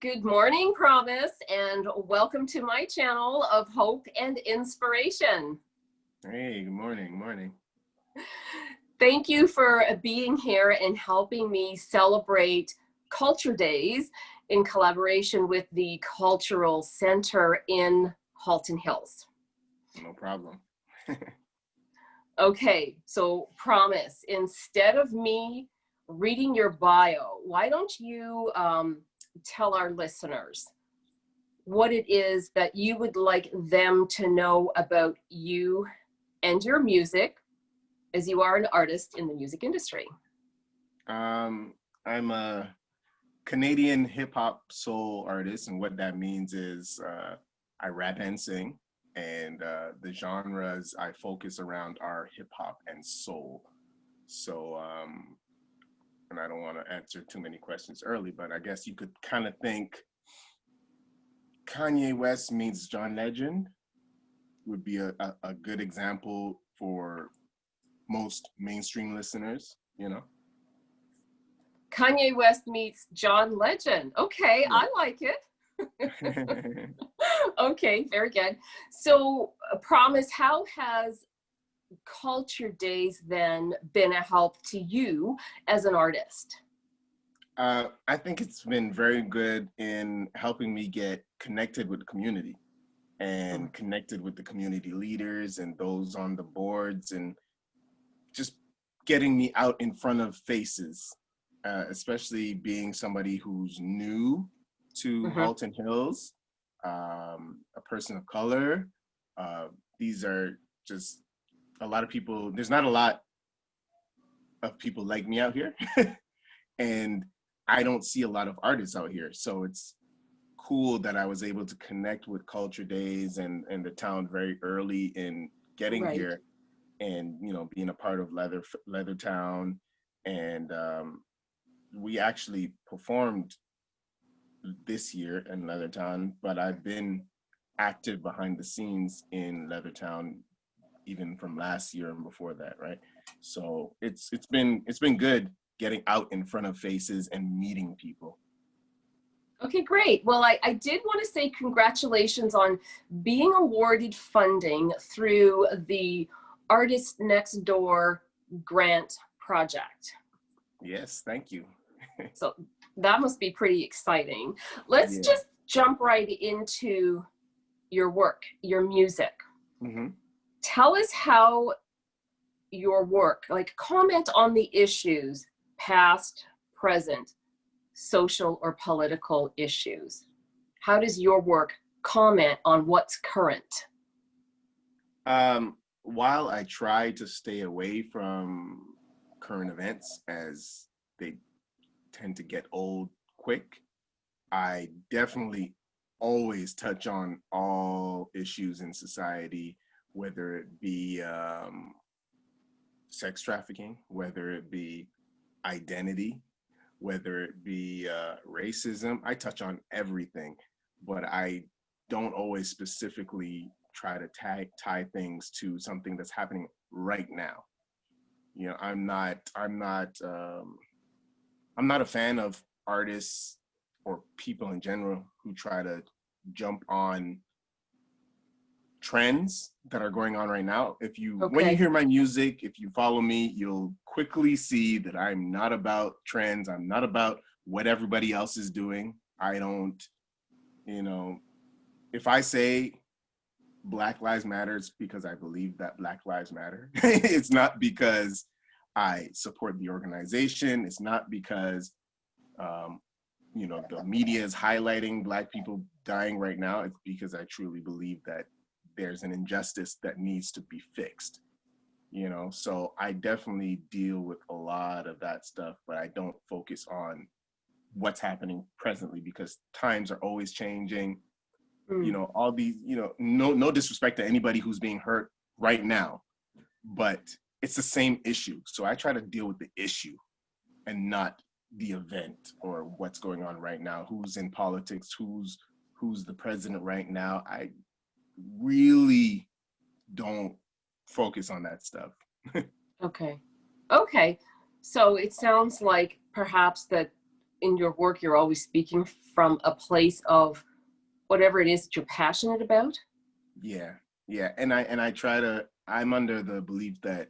Good morning, Promise, and welcome to my channel of hope and inspiration. Hey, good morning, morning. Thank you for being here and helping me celebrate Culture Days in collaboration with the Cultural Center in Halton Hills. No problem. Okay, so Promise, instead of me reading your bio, why don't you tell our listeners what it is that you would like them to know about you and your music, as you are an artist in the music industry. I'm a Canadian hip hop soul artist, and what that means is I rap and sing, and the genres I focus around are hip hop and soul. So, and I don't want to answer too many questions early, but I guess you could kind of think Kanye West meets John Legend would be a good example for most mainstream listeners, you know? Kanye West meets John Legend. Okay, Yeah. I like it. Okay, very good. So, Promise, how has Culture Days then been a help to you as an artist? I think it's been very good in helping me get connected with the community and connected with the community leaders and those on the boards, and just getting me out in front of faces, especially being somebody who's new to Halton Hills, a person of color. These are just a lot of people. There's not a lot of people like me out here. And I don't see a lot of artists out here. So it's cool that I was able to connect with Culture Days and the town very early in getting here, and being a part of Leathertown. And we actually performed this year in Leathertown, but I've been active behind the scenes in Leathertown even from last year and before that, right? So it's been good getting out in front of faces and meeting people. Okay, great. Well, I did want to say congratulations on being awarded funding through the Artist Next Door grant project. Yes, thank you. So that must be pretty exciting. Let's just jump right into your work, your music. Tell us how your work, like, comment on the issues, past, present, social or political issues. How does your work comment on what's current? While I try to stay away from current events as they tend to get old quick, I definitely always touch on all issues in society, whether it be sex trafficking, whether it be identity, whether it be racism. I touch on everything, but I don't always specifically try to tie things to something that's happening right now. I'm not a fan of artists or people in general who try to jump on trends that are going on right now. When you hear my music, if you follow me, you'll quickly see that I'm not about trends. I'm not about what everybody else is doing. I don't, if I say Black Lives Matter, it's because I believe that Black Lives Matter. It's not because I support the organization. It's not because the media is highlighting Black people dying right now. It's because I truly believe that there's an injustice that needs to be fixed. So I definitely deal with a lot of that stuff, but I don't focus on what's happening presently because times are always changing. All these, no disrespect to anybody who's being hurt right now, but it's the same issue. So I try to deal with the issue and not the event or what's going on right now, who's in politics, who's the president right now. I really don't focus on that stuff. Okay. So it sounds like perhaps that in your work, you're always speaking from a place of whatever it is that you're passionate about. Yeah, yeah, and I try to. I'm under the belief that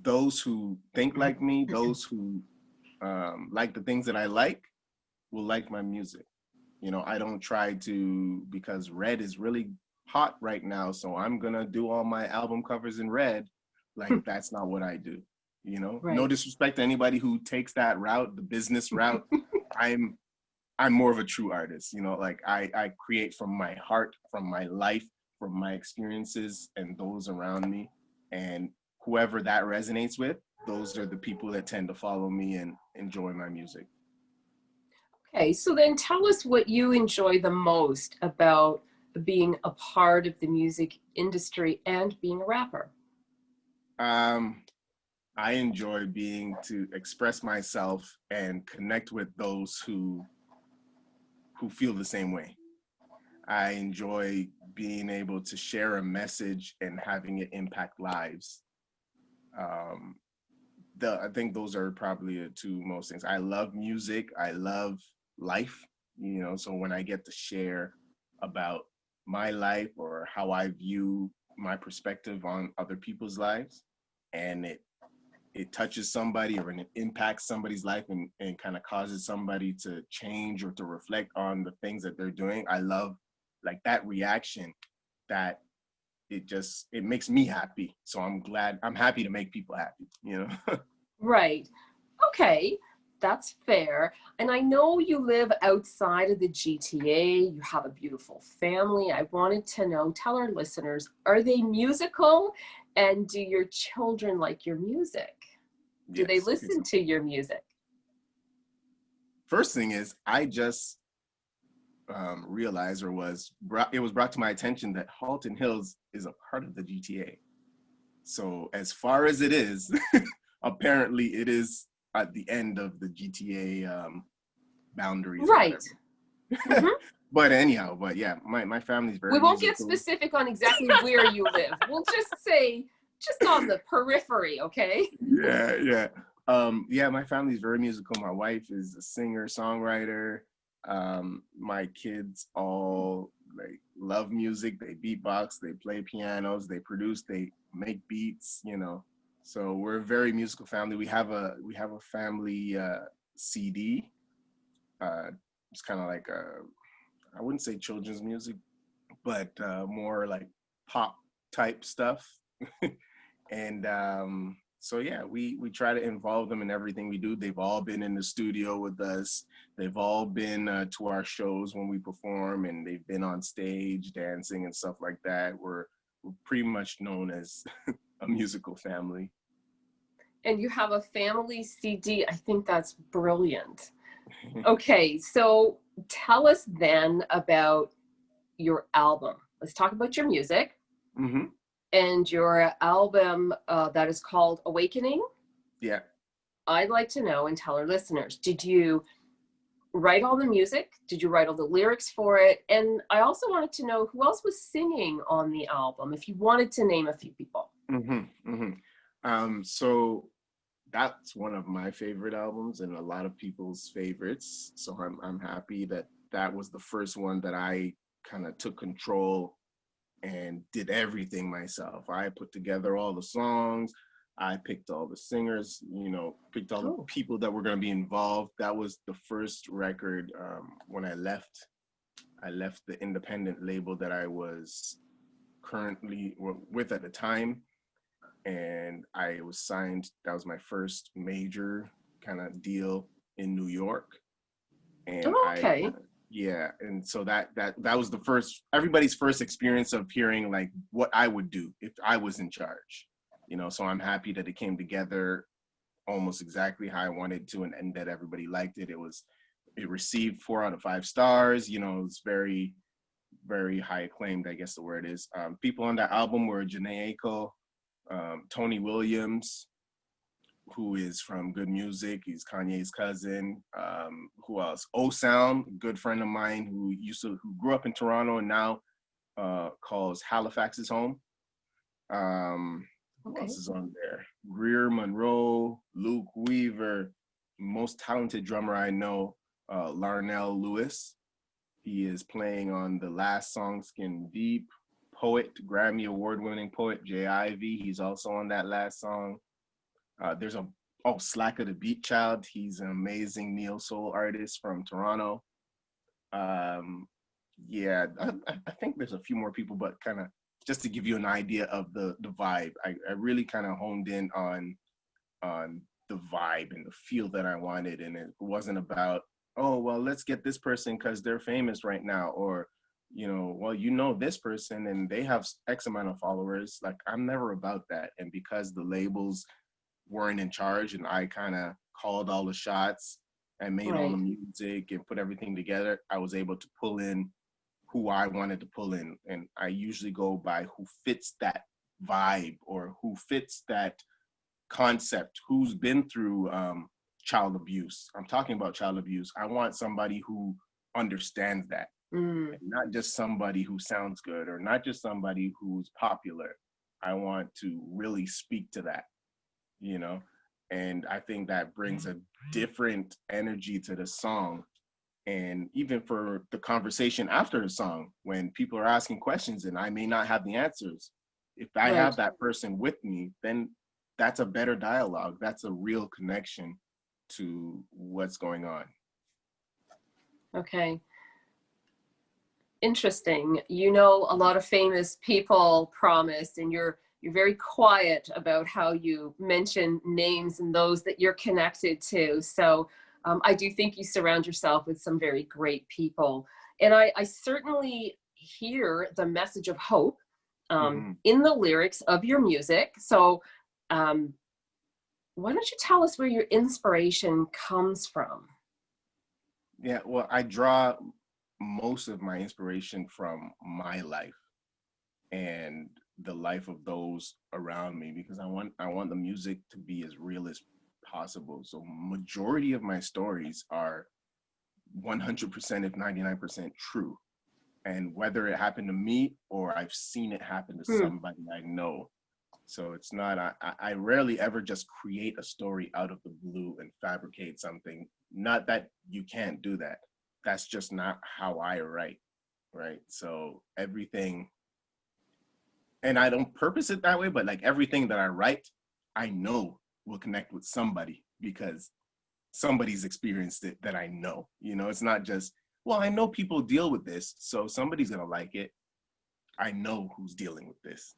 those who think like me, those who like the things that I like, will like my music. You know, I don't try to, because red is really hot right now, so I'm gonna do all my album covers in red. Like, that's not what I do. You know, Right. no disrespect to anybody who takes that route, the business route. I'm more of a true artist. You know, like I create from my heart, from my life, from my experiences, and those around me. And whoever that resonates with, those are the people that tend to follow me and enjoy my music. Okay, so then tell us what you enjoy the most about being a part of the music industry and being a rapper. I enjoy being to express myself and connect with those who feel the same way. I enjoy being able to share a message and having it impact lives. Um, I think those are probably the two most things. I love music. I love life. You know, so when I get to share about my life or how I view my perspective on other people's lives, and it touches somebody or it impacts somebody's life and kind of causes somebody to change or to reflect on the things that they're doing, I love like that reaction. That it makes me happy. So I'm happy to make people happy, you know? Right. Okay, that's fair. And I know you live outside of the GTA. You have a beautiful family. I wanted to know, tell our listeners, are they musical? And do your children like your music? Do they Yes. Okay, listen so to your music? first thing is, I just realized, or it was brought to my attention that Halton Hills is a part of the GTA. So as far as it is, apparently it is at the end of the GTA boundaries or Right. whatever. But anyhow, but yeah, my family's very We won't get musical. specific on exactly where you live. We'll just say, just on the periphery, okay? Yeah. Yeah, my family's very musical. My wife is a singer, songwriter. My kids all like love music. They beatbox, they play pianos, they produce, they make beats, you know. So we're a very musical family. We have a family CD. It's kind of like I wouldn't say children's music, but more like pop type stuff. And so yeah, we try to involve them in everything we do. They've all been in the studio with us. They've all been to our shows when we perform, and they've been on stage dancing and stuff like that. We're pretty much known as a musical family. And you have a family CD. I think that's brilliant. Okay, so tell us then about your album. Let's talk about your music. Mm-hmm. And your album that is called Awakening. Yeah. I'd like to know, and tell our listeners, did you write all the music? Did you write all the lyrics for it? And I also wanted to know who else was singing on the album, if you wanted to name a few people. Mm-hmm. Mm-hmm. So that's one of my favorite albums and a lot of people's favorites. So I'm happy that that was the first one that I kind of took control and did everything myself. I put together all the songs. I picked all the singers, you know, picked all the people that were going to be involved. That was the first record when I left. I left the independent label that I was currently with at the time, and I was signed. That was my first major kind of deal in New York, and Okay. yeah, and so that was the first, everybody's first experience of hearing like what I would do if I was in charge, you know. So I'm happy that it came together almost exactly how I wanted to, and that everybody liked it. It received 4 out of 5 stars. You know, it's very, very high acclaimed, I guess the word is. People on that album were Janae Aiko, Tony Williams, who is from Good Music. He's Kanye's cousin. Who else? O Sound, a good friend of mine who grew up in Toronto and now calls Halifax his home. Who else is on there? Greer Monroe, Luke Weaver, most talented drummer I know, Larnell Lewis. He is playing on the last song, Skin Deep. Poet, Grammy award-winning poet, J.I.V. He's also on that last song. There's Slacker the Beat Child. He's an amazing neo soul artist from Toronto. Yeah, I think there's a few more people, but kind of just to give you an idea of the vibe, I really kind of honed in on the vibe and the feel that I wanted, and it wasn't about, oh well, let's get this person because they're famous right now, or well, this person and they have X amount of followers. Like, I'm never about that. And because the labels weren't in charge and I kind of called all the shots and made all the music and put everything together, I was able to pull in who I wanted to pull in. And I usually go by who fits that vibe or who fits that concept, who's been through child abuse. I'm talking about child abuse. I want somebody who understands that. And not just somebody who sounds good or not just somebody who's popular. I want to really speak to that, and I think that brings a different energy to the song. And even for the conversation after the song, when people are asking questions and I may not have the answers, if I have that person with me, then that's a better dialogue. That's a real connection to what's going on. Okay. Interesting. A lot of famous people promised, and you're very quiet about how you mention names and those that you're connected to. So I do think you surround yourself with some very great people. And I certainly hear the message of hope in the lyrics of your music. So why don't you tell us where your inspiration comes from? Yeah, well, I draw most of my inspiration from my life and the life of those around me, because I want the music to be as real as possible. So majority of my stories are 100%, if 99% true. And whether it happened to me or I've seen it happen to somebody I know. So it's not, I rarely ever just create a story out of the blue and fabricate something. Not that you can't do that. That's just not how I write, right? So everything, and I don't purpose it that way, but like everything that I write, I know will connect with somebody because somebody's experienced it that I know. It's not just, well, I know people deal with this, so somebody's gonna like it. I know who's dealing with this,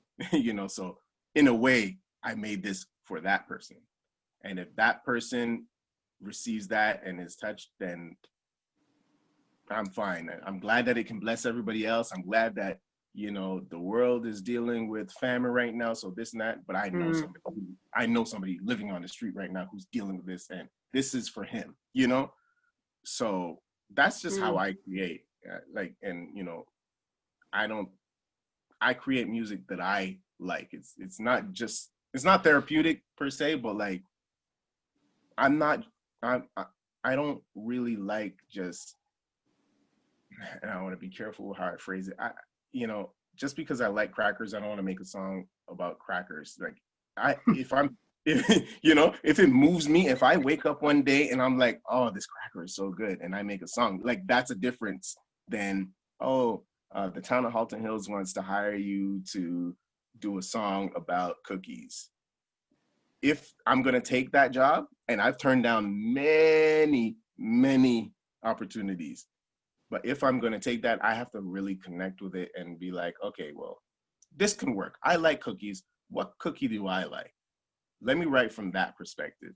so in a way, I made this for that person. And if that person receives that and is touched, then I'm fine. I'm glad that it can bless everybody else. I'm glad that, the world is dealing with famine right now, so this and that, but I know somebody living on the street right now who's dealing with this, and this is for him, So that's just how I create. I create music that I like. It's not therapeutic per se, but like I don't really like just, and I want to be careful how I phrase it. Just because I like crackers, I don't want to make a song about crackers. Like if it moves me, if I wake up one day and I'm like, oh, this cracker is so good, and I make a song, like that's a difference than, the town of Halton Hills wants to hire you to do a song about cookies. If I'm going to take that job, and I've turned down many, many opportunities, but if I'm going to take that, I have to really connect with it and be like, okay, well, this can work. I like cookies. What cookie do I like? Let me write from that perspective.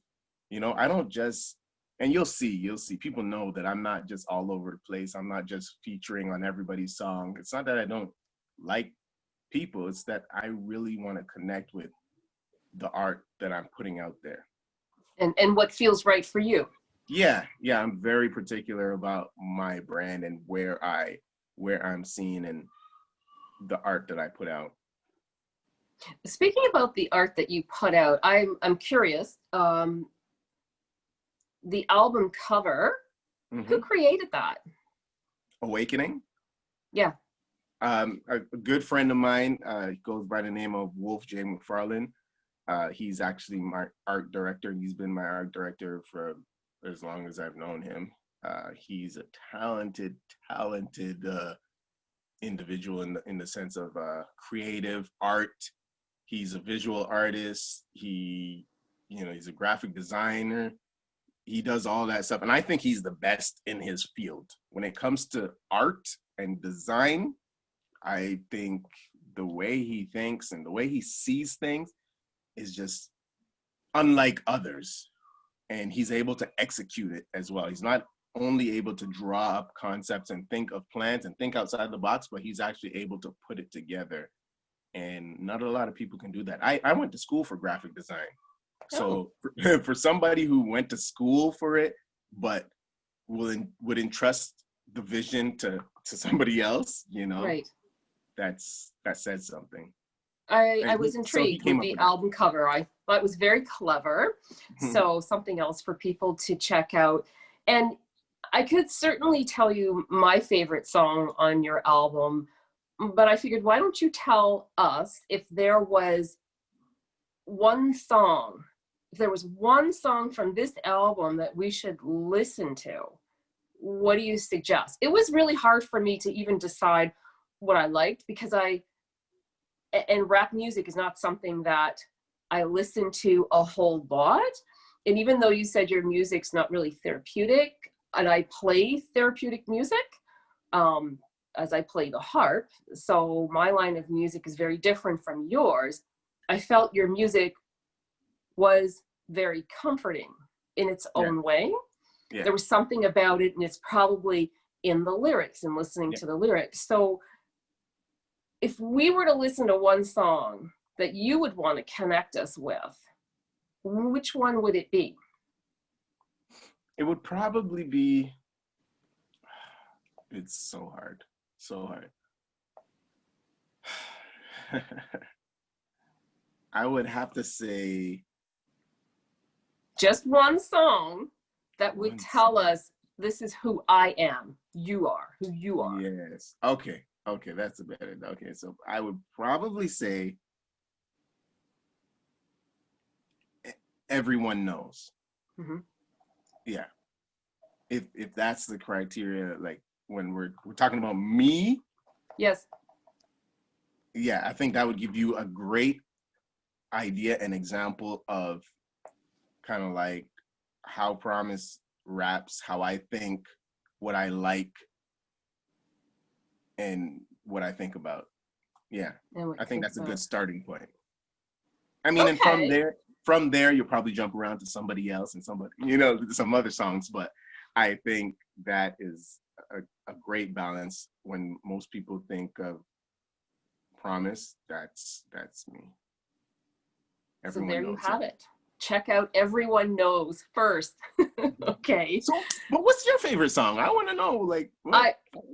I don't just, and you'll see, people know that I'm not just all over the place. I'm not just featuring on everybody's song. It's not that I don't like people. It's that I really want to connect with the art that I'm putting out there. And what feels right for you. Yeah, I'm very particular about my brand and where I'm seen and the art that I put out. Speaking about the art that you put out, I'm curious. The album cover, who created that? Awakening? Yeah. A good friend of mine goes by the name of Wolf J. McFarlane. He's actually my art director. He's been my art director for as long as I've known him. He's a talented individual in the sense of creative art. He's a visual artist. He's a graphic designer. He does all that stuff, and I think he's the best in his field when it comes to art and design. I think the way he thinks and the way he sees things is just unlike others, and he's able to execute it as well. He's not only able to draw up concepts and think of plans and think outside the box, but he's actually able to put it together. And not a lot of people can do that. I went to school for graphic design. So for somebody who went to school for it, but would entrust the vision to somebody else, Right. that says something. I was intrigued with the album cover. I thought it was very clever. So something else for people to check out. And I could certainly tell you my favorite song on your album, but I figured, why don't you tell us if there was one song from this album that we should listen to? What do you suggest? It was really hard for me to even decide what I liked, because and rap music is not something that I listen to a whole lot. And even though you said your music's not really therapeutic, and I play therapeutic music, as I play the harp, so my line of music is very different from yours. I felt your music was very comforting in its own way. Yeah. There was something about it, and it's probably in the lyrics and listening to the lyrics. So if we were to listen to one song that you would want to connect us with, which one would it be? It would probably be, it's so hard. I would have to say, just one song that would tell us, this is who I am. You are who you are. Yes. Okay, that's a better. Okay, so I would probably say Everyone Knows. Mm-hmm. Yeah. If that's the criteria, like when we're talking about me. Yes. Yeah, I think that would give you a great idea and example of kind of like how Promise raps, how I think, what I like, and what I think about. Yeah, I think that's a good starting point. I mean, and from there, you'll probably jump around to somebody else and some other songs, but I think that is a great balance. When most people think of Promise, that's me. So there you have it. Check out Everyone Knows first. Okay. So, but what's your favorite song? I want to know. Like,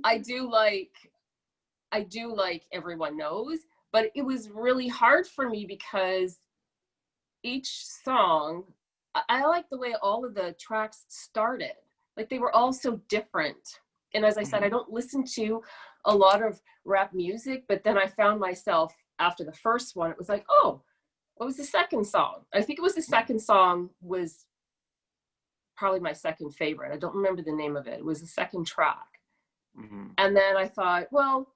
I do like Everyone Knows, but it was really hard for me because each song, I like the way all of the tracks started. Like, they were all so different. And as I said, I don't listen to a lot of rap music, but then I found myself after the first one, it was like, oh, what was the second song? I think it was the second song was probably my second favorite. I don't remember the name of it. It was the second track. Mm-hmm. And then I thought, well,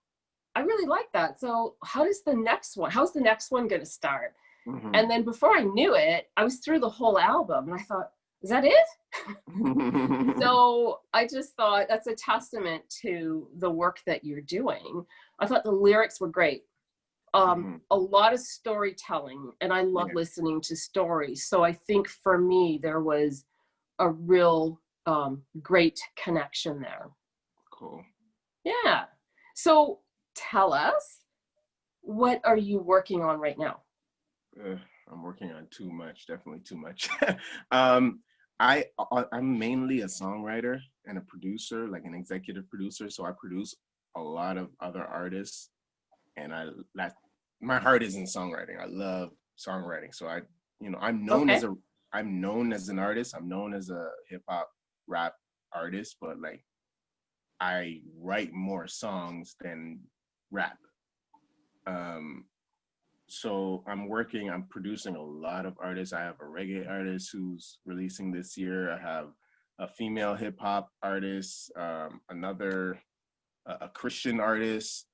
I really like that. So how's the next one going to start? Mm-hmm. And then before I knew it, I was through the whole album and I thought, is that it? So I just thought that's a testament to the work that you're doing. I thought the lyrics were great. A lot of storytelling, and I love listening to stories. So I think for me, there was a real great connection there. Cool. Yeah. So tell us, what are you working on right now? I'm working on too much, definitely too much. I'm mainly a songwriter and a producer, like an executive producer. So I produce a lot of other artists. And my heart is in songwriting. I love songwriting. So I'm known as an artist. I'm known as a hip hop rap artist, but like I write more songs than rap. So I'm producing a lot of artists. I have a reggae artist who's releasing this year. I have a female hip hop artist, another a Christian artist,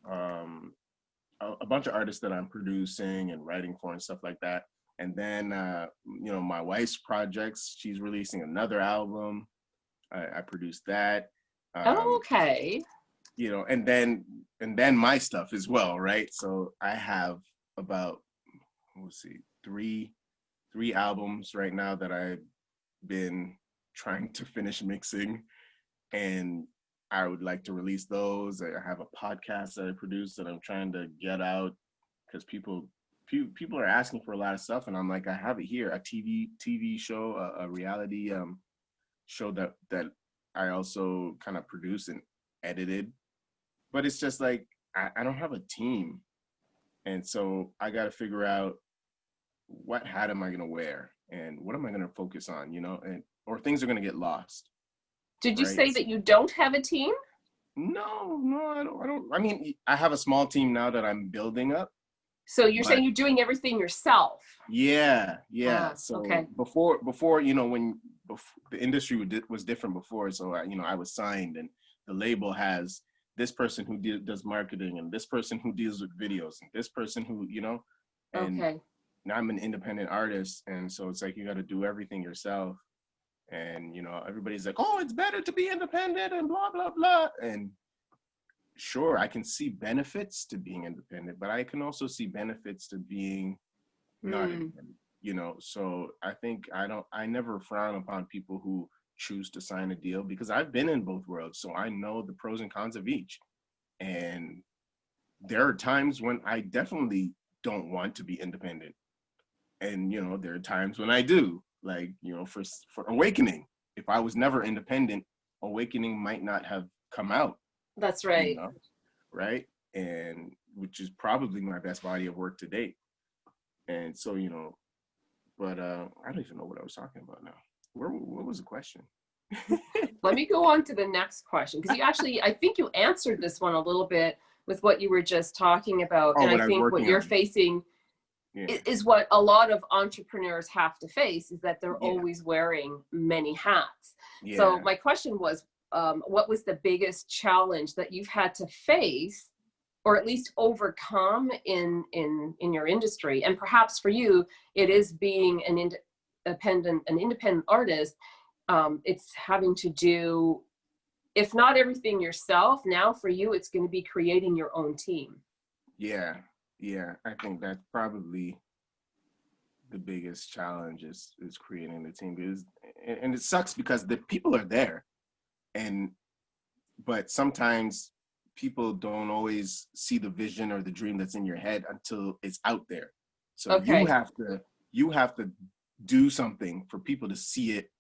a bunch of artists that I'm producing and writing for and stuff like that. And then, you know, my wife's projects, she's releasing another album. I produced that. Okay. You know, and then my stuff as well, right? So I have about, let's see, three albums right now that I've been trying to finish mixing, and I would like to release those. I have a podcast that I produce that I'm trying to get out because people are asking for a lot of stuff, and I'm like, I have it here, a TV show, a reality show that I also kind of produced and edited, but it's just like I don't have a team, and so I got to figure out what hat am I gonna wear and what am I gonna focus on, you know, and or things are gonna get lost. Did you Right? say that you don't have a team? No, I don't. I mean, I have a small team now that I'm building up. So you're saying you're doing everything yourself? Yeah. So okay. before, you know, when the industry was different before, so you know, I was signed, and the label has this person who does marketing, and this person who deals with videos, and this person who, you know, and okay. now I'm an independent artist, and so it's like you got to do everything yourself. And, you know, everybody's like, oh, it's better to be independent and blah, blah, blah. And sure, I can see benefits to being independent, but I can also see benefits to being not independent, you know? So I think I never frown upon people who choose to sign a deal, because I've been in both worlds. So I know the pros and cons of each. And there are times when I definitely don't want to be independent. And, you know, there are times when I do. Like, you know, for Awakening, if I was never independent, Awakening might not have come out. That's right. You know, right? And which is probably my best body of work to date. And so, you know, but I don't even know what I was talking about now. What was the question? Let me go on to the next question, because you actually, I think you answered this one a little bit with what you were just talking about. Oh, and I think what you're facing is what a lot of entrepreneurs have to face, is that they're always wearing many hats. So my question was, what was the biggest challenge that you've had to face, or at least overcome in your industry? And perhaps for you, it is being an independent artist. It's having to do, if not everything yourself, now for you, it's going to be creating your own team. Yeah, I think that's probably the biggest challenge is creating the team. And it sucks because the people are there, but sometimes people don't always see the vision or the dream that's in your head until it's out there. So you have to do something for people to see it,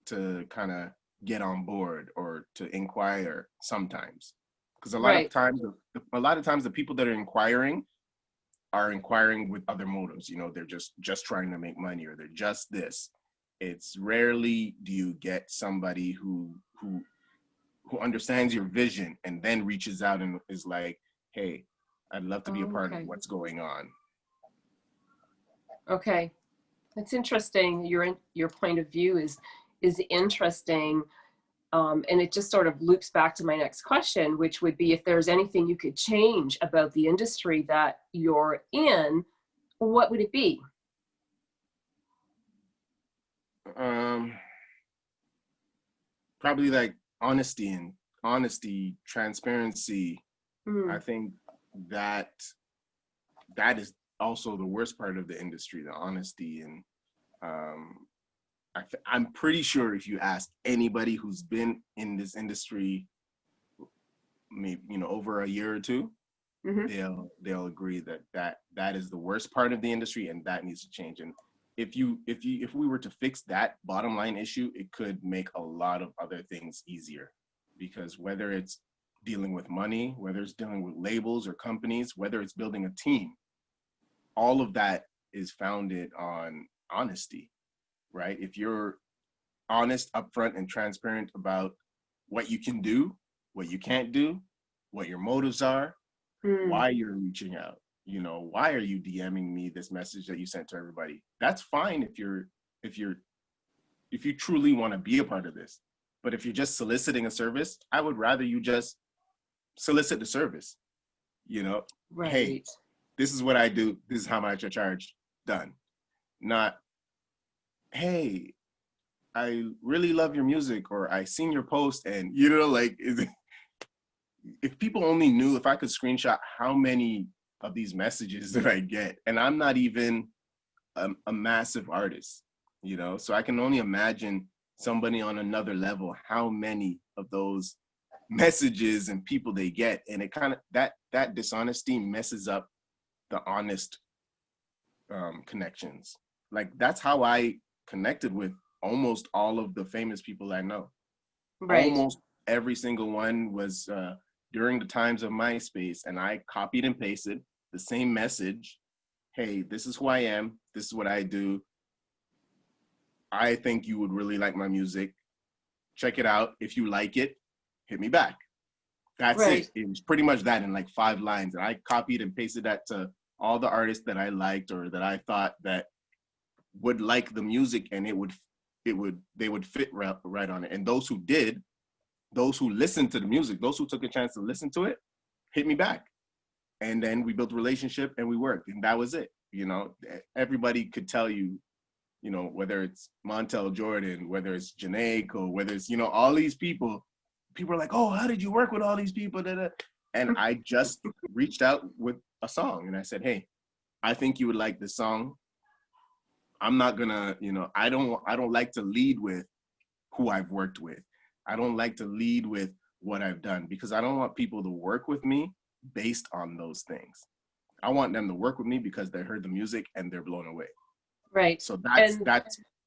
to kind of get on board or to inquire sometimes. Because a lot of times the people that are inquiring with other motives. You know, they're just trying to make money, or they're just this. It's rarely do you get somebody who understands your vision and then reaches out and is like, hey, I'd love to be a part of what's going on. Okay, that's interesting. Your point of view is interesting. And it just sort of loops back to my next question, which would be, if there's anything you could change about the industry that you're in, what would it be? Probably like honesty, transparency. I think that is also the worst part of the industry, the honesty. And I'm pretty sure if you ask anybody who's been in this industry, maybe, you know, over a year or two, they'll agree that is the worst part of the industry, and that needs to change. And if we were to fix that bottom line issue, it could make a lot of other things easier. Because whether it's dealing with money, whether it's dealing with labels or companies, whether it's building a team, all of that is founded on honesty. Right? If you're honest, upfront, and transparent about what you can do, what you can't do, what your motives are, why you're reaching out, you know, why are you DMing me this message that you sent to everybody? That's fine if you're truly want to be a part of this. But if you're just soliciting a service, I would rather you just solicit the service. You know, right. Hey, this is what I do. This is how much I charge. Done. Not, hey, I really love your music, or I seen your post, and like, if people only knew, if I could screenshot how many of these messages that I get, and I'm not even a massive artist, so I can only imagine somebody on another level, how many of those messages and people they get. And it kind of, that dishonesty messes up the honest connections. Like, that's how I connected with almost all of the famous people I know. Right. Almost every single one was during the times of MySpace, and I copied and pasted the same message. Hey, this is who I am. This is what I do. I think you would really like my music. Check it out. If you like it, hit me back. That's right. it. It was pretty much that in like 5 lines. And I copied and pasted that to all the artists that I liked, or that I thought that would like the music, and they would fit right on it. And those who did, those who listened to the music, those who took a chance to listen to it, hit me back. And then we built a relationship and we worked, and that was it. Everybody could tell you, whether it's Montel Jordan, whether it's Janae, or whether it's, all these people are like, oh, how did you work with all these people? And I just reached out with a song, and I said, hey, I think you would like this song. I'm not gonna, I don't like to lead with who I've worked with. I don't like to lead with what I've done, because I don't want people to work with me based on those things. I want them to work with me because they heard the music and they're blown away. Right. So that's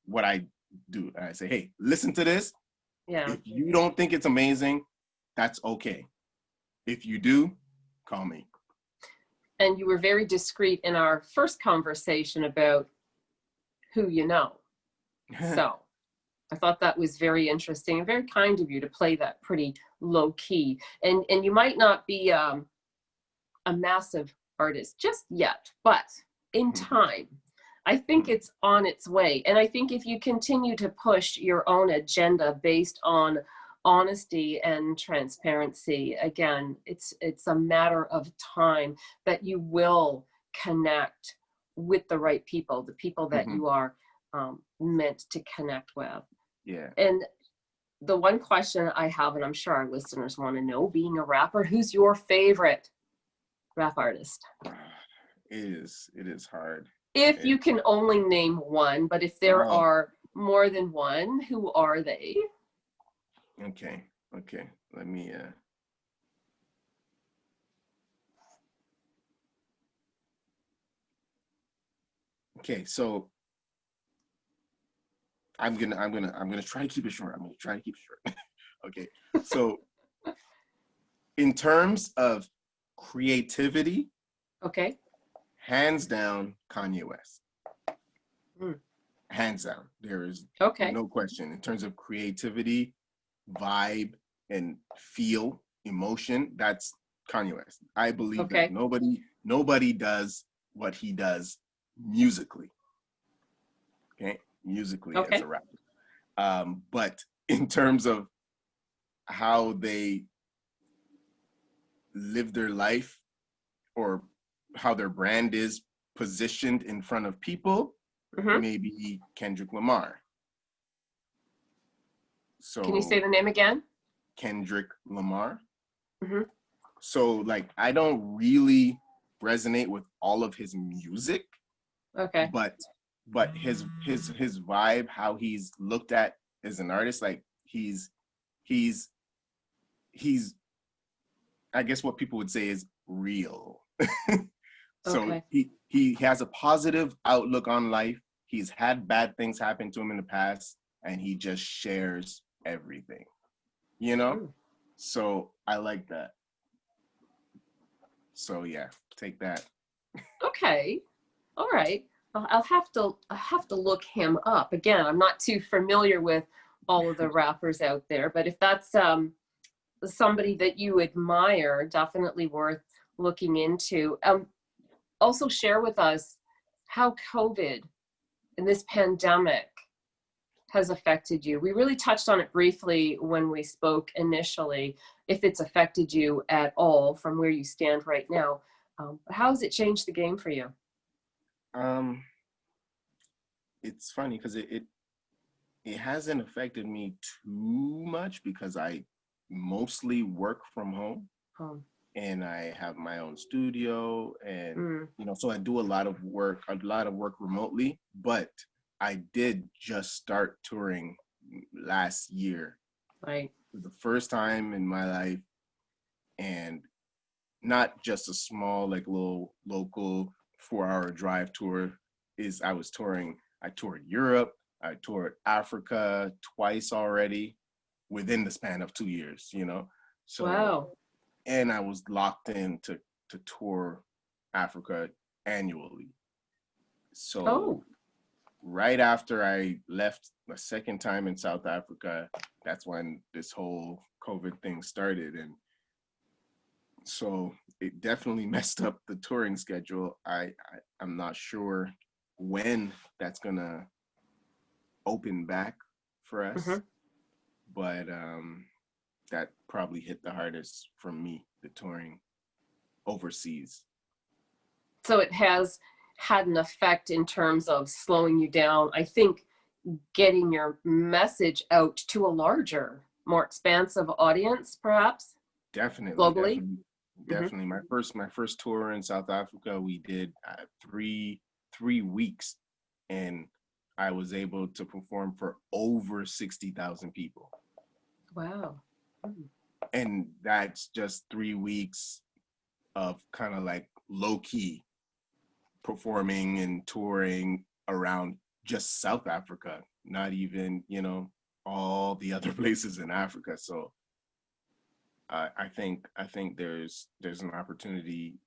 what I do. I say, hey, listen to this. Yeah. If you don't think it's amazing, that's okay. If you do, call me. And you were very discreet in our first conversation about who you know. So I thought that was very interesting and very kind of you to play that pretty low key. And you might not be a massive artist just yet, but in time, I think it's on its way. And I think if you continue to push your own agenda based on honesty and transparency, again, it's a matter of time that you will connect with the right people, the people that you are meant to connect with. Yeah. And the one question I have, and I'm sure our listeners want to know, being a rapper, who's your favorite rap artist? It is hard. If you can only name one, but if there are more than one, who are they? Okay. Let me Okay, so I'm gonna try to keep it short. Okay. So in terms of creativity, okay, hands down, Kanye West. Hands down. There is no question. In terms of creativity, vibe, and feel, emotion, that's Kanye West. I believe that nobody does what he does musically. Okay? Musically as a rapper. But in terms of how they live their life, or how their brand is positioned in front of people, maybe Kendrick Lamar. So can you say the name again? Kendrick Lamar. So like, I don't really resonate with all of his music. Okay. But his vibe, how he's looked at as an artist, like he's I guess what people would say is real. So he has a positive outlook on life. He's had bad things happen to him in the past, and he just shares everything, So I like that. So yeah, take that. Okay. All right. I'll have to look him up. Again, I'm not too familiar with all of the rappers out there, but if that's somebody that you admire, definitely worth looking into. Also share with us how COVID and this pandemic has affected you? We really touched on it briefly when we spoke initially, if it's affected you at all from where you stand right now. How has it changed the game for you? It's funny because it hasn't affected me too much because I mostly work from home. And I have my own studio, and so I do a lot of work remotely. But I did just start touring last year, right? For the first time in my life, and not just a small, like, little local 4-hour drive tour. I toured Europe, I toured Africa twice already within the span of 2 years, So, wow. And I was locked in to tour Africa annually. So right after I left a second time in South Africa, that's when this whole COVID thing started. And so it definitely messed up the touring schedule. I'm not sure when that's gonna open back for us, but that probably hit the hardest for me, the touring overseas. So it has had an effect in terms of slowing you down. I think getting your message out to a larger, more expansive audience, perhaps. Definitely, globally. Definitely. My first tour in South Africa, we did 3 weeks, and I was able to perform for over 60,000 people. Wow. And that's just 3 weeks of kind of like low key performing and touring around just South Africa, not even, all the other places in Africa. So I think there's an opportunity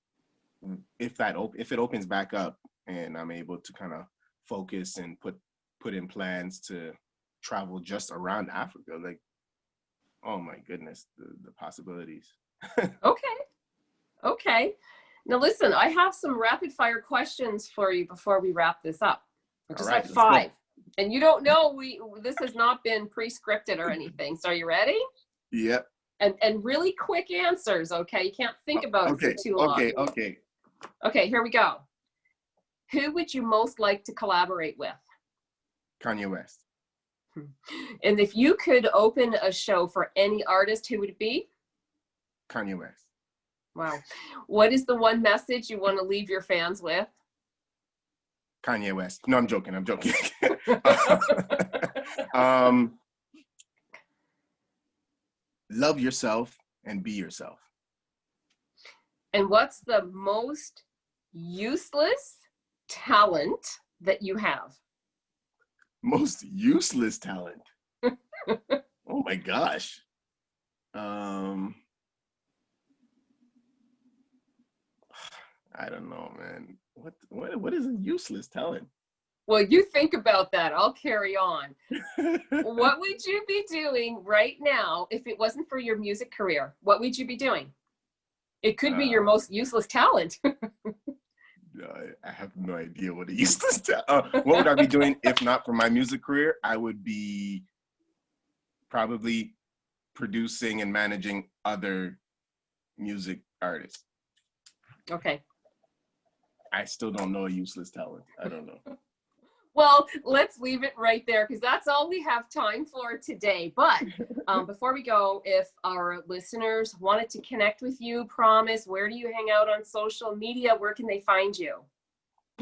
if it opens back up and I'm able to kind of focus and put in plans to travel just around Africa. Like, oh my goodness, the possibilities. Okay. Now listen, I have some rapid fire questions for you before we wrap this up. I just have 5. And you don't know this has not been pre-scripted or anything. So are you ready? Yep. And really quick answers, okay? You can't think about it for too long. Okay, here we go. Who would you most like to collaborate with? Kanye West. And if you could open a show for any artist, who would it be? Kanye West. Wow. What is the one message you want to leave your fans with? Kanye West. No, I'm joking. Love yourself and be yourself. And what's the most useless talent that you have? Most useless talent? Oh my gosh. I don't know, man. What is a useless talent? Well, you think about that. I'll carry on. What would you be doing right now if it wasn't for your music career? What would you be doing? It could be your most useless talent. I have no idea what a useless talent. What would I be doing if not for my music career? I would be probably producing and managing other music artists. Okay. I still don't know a useless talent. I don't know. Well, let's leave it right there because that's all we have time for today. But before we go, if our listeners wanted to connect with you, Promise, where do you hang out on social media? Where can they find you?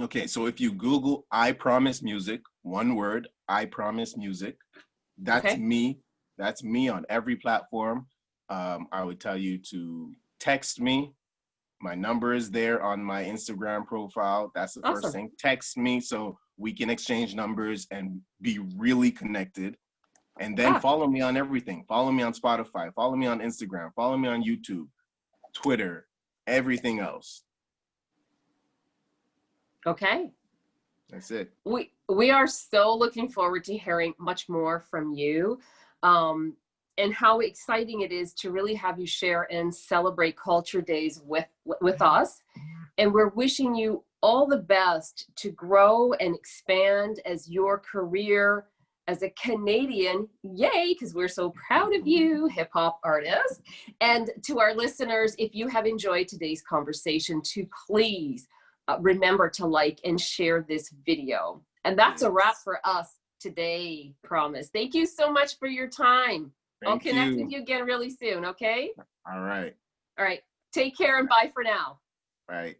Okay, so if you Google I Promise Music, one word, I Promise Music, that's me. That's me on every platform. I would tell you to text me. My number is there on my Instagram profile. That's the first thing. Text me so we can exchange numbers and be really connected. And then follow me on everything. Follow me on Spotify. Follow me on Instagram. Follow me on YouTube, Twitter, everything else. Okay. That's it. We are so looking forward to hearing much more from you. And how exciting it is to really have you share and celebrate Culture Days with us. And we're wishing you all the best to grow and expand as your career as a Canadian, yay, because we're so proud of you, hip hop artist. And to our listeners, if you have enjoyed today's conversation, to please remember to like and share this video. And that's a wrap for us today, promise. Thank you so much for your time. I'll connect with you again really soon, okay? All right. All right. Take care and bye for now. Right.